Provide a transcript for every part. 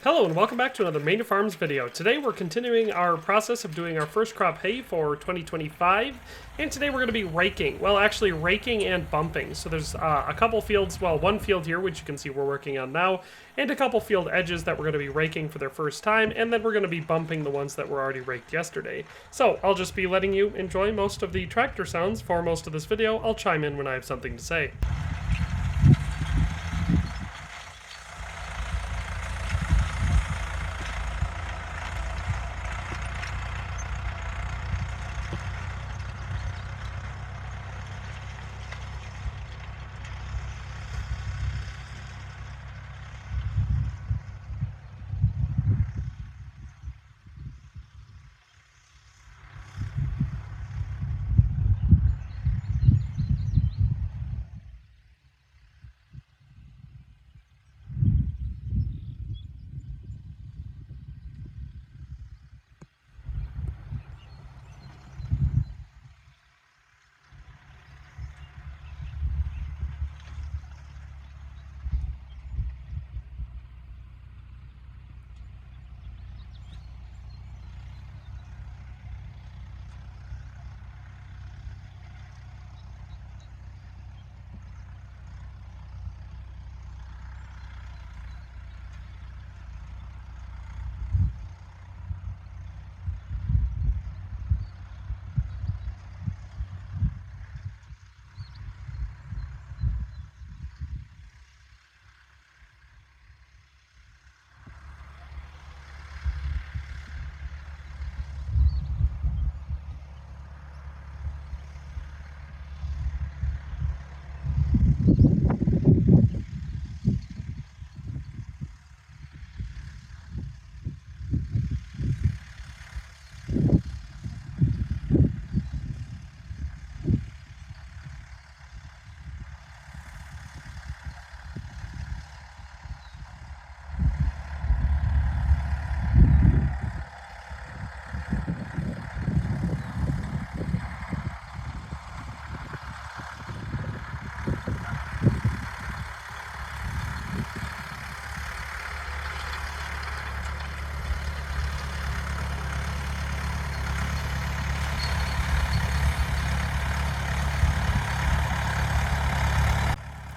Hello and welcome back to another Mahner Farms video. Today we're continuing our process of doing our first crop hay for 2025, and today we're going to be raking. Well, actually raking and bumping. So there's a couple fields, well, one field here, which you can see we're working on now, and a couple field edges that we're going to be raking for their first time, and then we're going to be bumping the ones that were already raked yesterday. So I'll just be letting you enjoy most of the tractor sounds for most of this video. I'll chime in when I have something to say.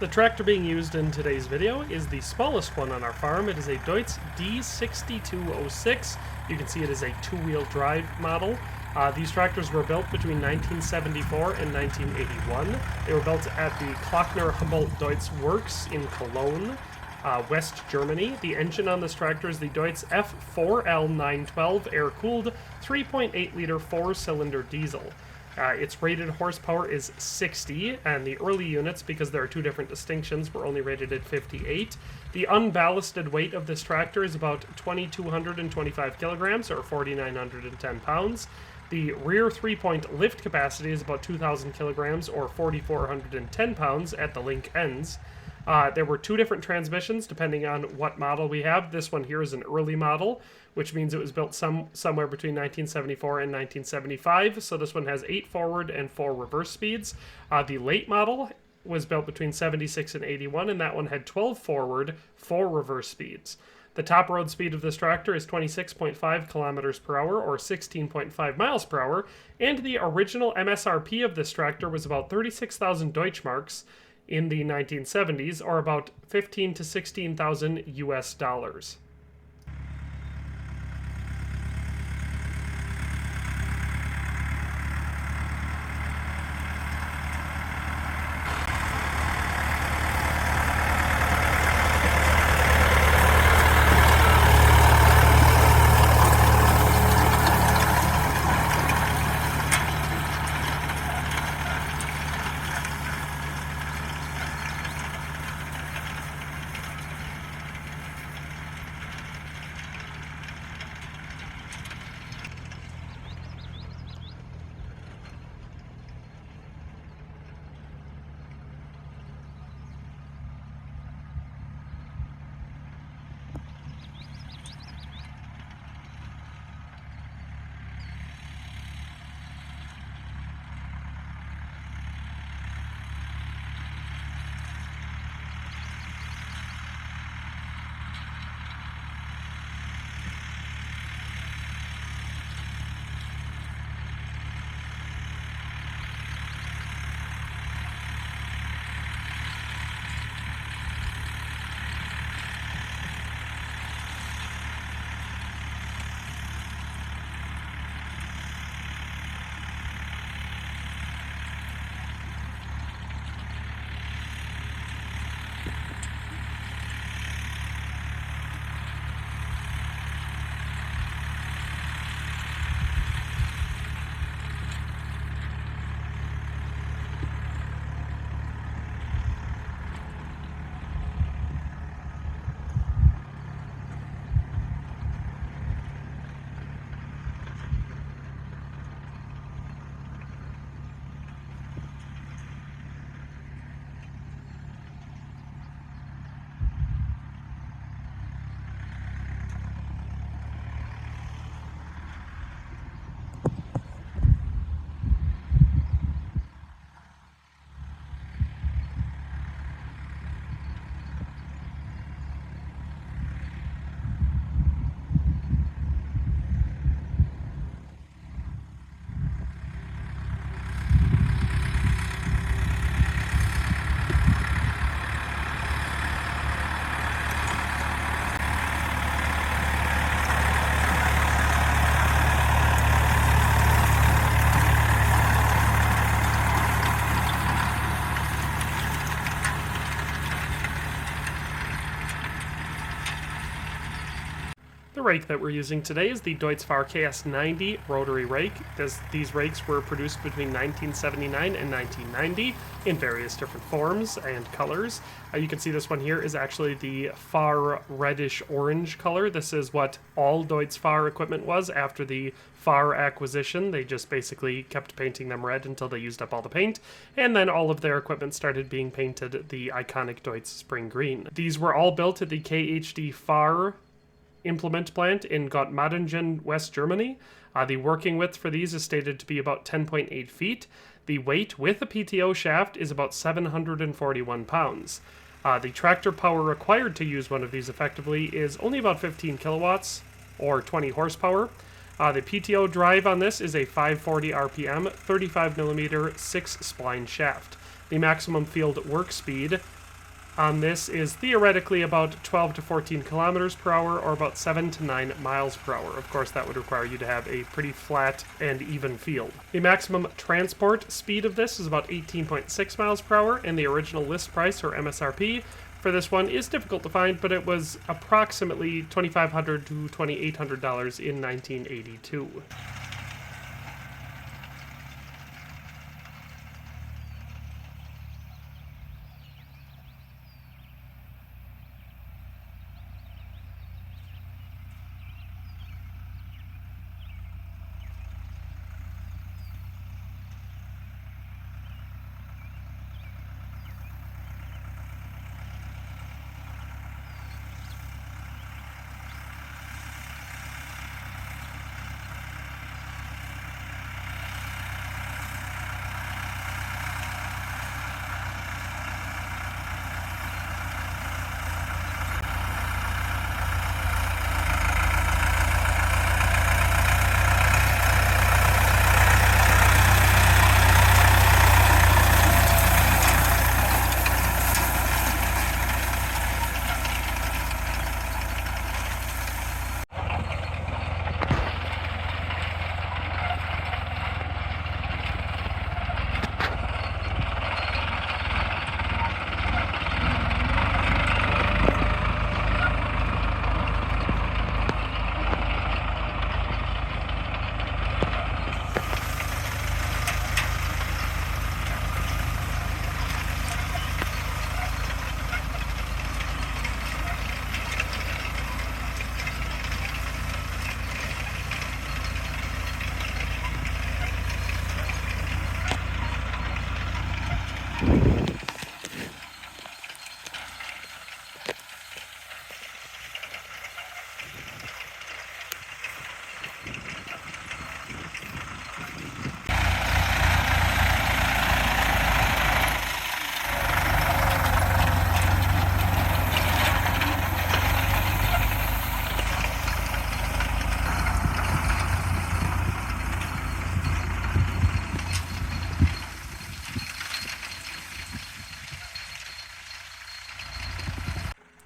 The tractor being used in today's video is the smallest one on our farm. It is a Deutz D6206. You can see it is a two-wheel drive model. These tractors were built between 1974 and 1981. They were built at the Klockner Humboldt Deutz Works in Cologne, West Germany. The engine on this tractor is the Deutz F4L912 air-cooled 3.8-liter four-cylinder diesel. Its rated horsepower is 60, and the early units, because there are two different distinctions, were only rated at 58. The unballasted weight of this tractor is about 2,225 kilograms, or 4,910 pounds. The rear three-point lift capacity is about 2,000 kilograms, or 4,410 pounds at the link ends. There were two different transmissions depending on what model we have. This one here is an early model, which means it was built somewhere between 1974 and 1975. So this one has 8 forward and 4 reverse speeds. The late model was built between 76 and 81, and that one had 12 forward, 4 reverse speeds. The top road speed of this tractor is 26.5 kilometers per hour, or 16.5 miles per hour, and the original MSRP of this tractor was about 36,000 Deutschmarks in the 1970s, or about 15 to 16,000 US dollars. The rake that we're using today is the Deutz-Fahr KS90 Rotary Rake. These rakes were produced between 1979 and 1990 in various different forms and colors. You can see this one here is actually the far reddish-orange color. This is what all Deutz-Fahr equipment was after the Fahr acquisition. They just basically kept painting them red until they used up all the paint, and then all of their equipment started being painted the iconic Deutz Spring Green. These were all built at the KHD-Fahr implement plant in Gottmaringen, West Germany. The working width for these is stated to be about 10.8 feet. The weight with a PTO shaft is about 741 pounds. The tractor power required to use one of these effectively is only about 15 kilowatts or 20 horsepower. The PTO drive on this is a 540 RPM, 35 millimeter 6-spline shaft. The maximum field work speed on this is theoretically about 12 to 14 kilometers per hour, or about 7 to 9 miles per hour. Of course, that would require you to have a pretty flat and even field. The maximum transport speed of this is about 18.6 miles per hour, and the original list price, or MSRP, for this one is difficult to find, but it was approximately $2,500 to $2,800 in 1982.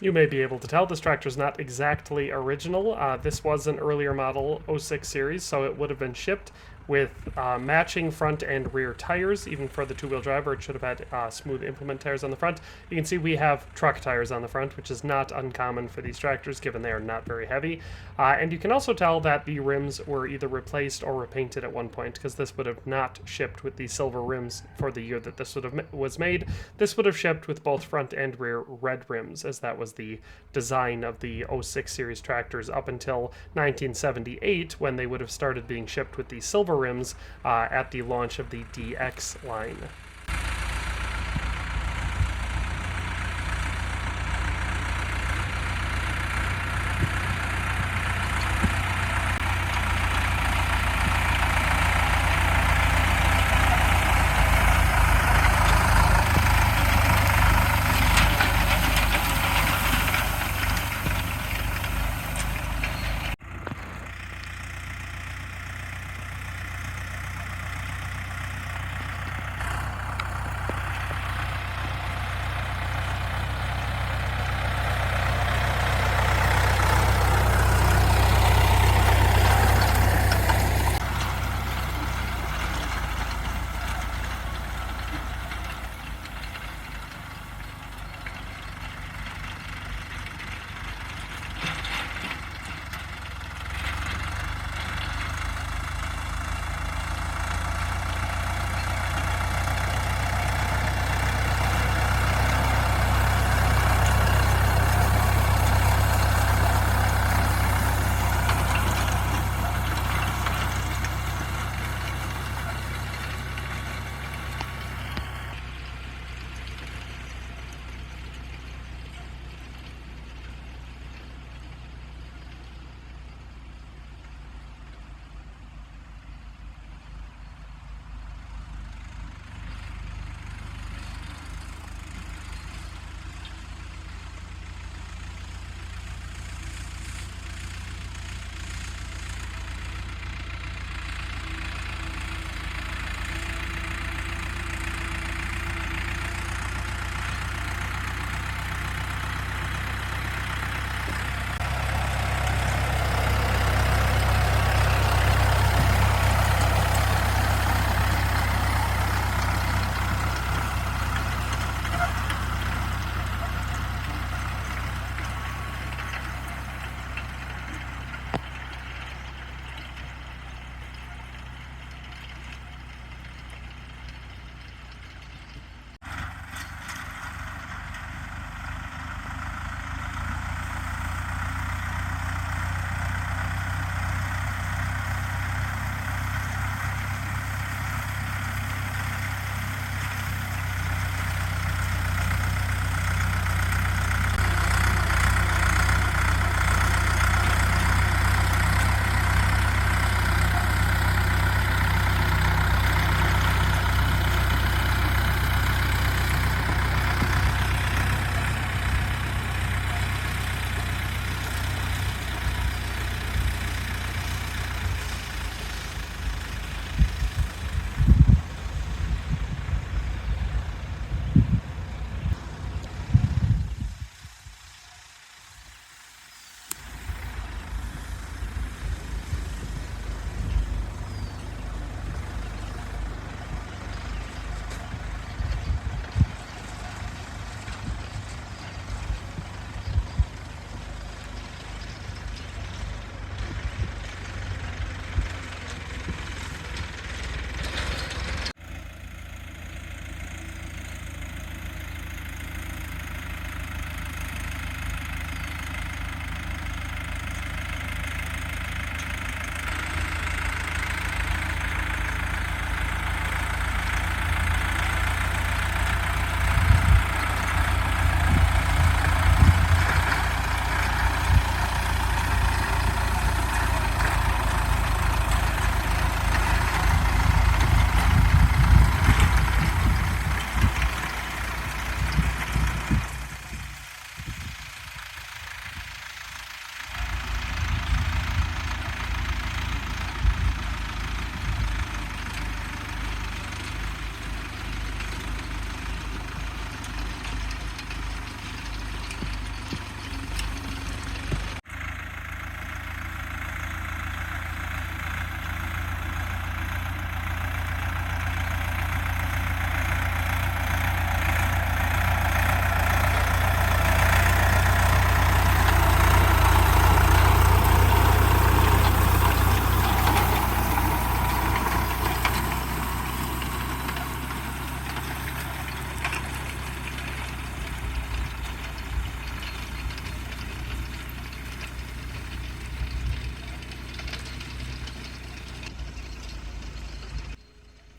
You may be able to tell this tractor is not exactly original. This was an earlier model 06 series, so it would have been shipped with matching front and rear tires. Even for the two-wheel drive, it should have had smooth implement tires on the front. You can see we have truck tires on the front, which is not uncommon for these tractors, given they are not very heavy. And you can also tell that the rims were either replaced or repainted at one point, because this would have not shipped with the silver rims for the year that this was made. This would have shipped with both front and rear red rims, as that was the design of the 06 series tractors up until 1978, when they would have started being shipped with the silver rims at the launch of the DX line.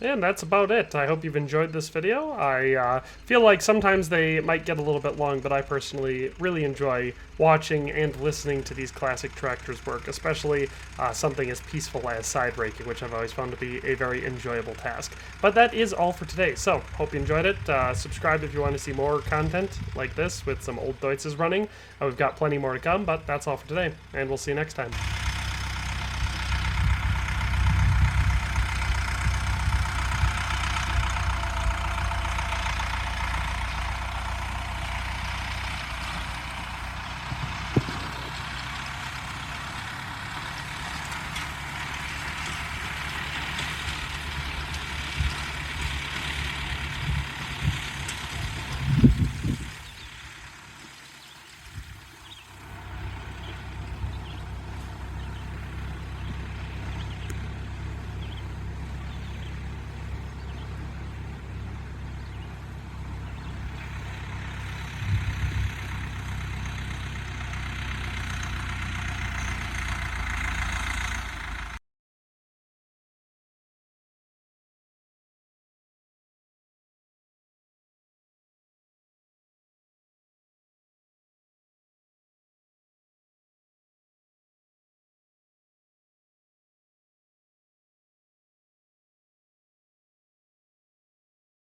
And that's about it. I hope you've enjoyed this video. I feel like sometimes they might get a little bit long, but I personally really enjoy watching and listening to these classic tractors work, especially something as peaceful as side raking, which I've always found to be a very enjoyable task. But that is all for today, so hope you enjoyed it. Subscribe if you want to see more content like this with some old Deutzes running. We've got plenty more to come, but that's all for today, and we'll see you next time.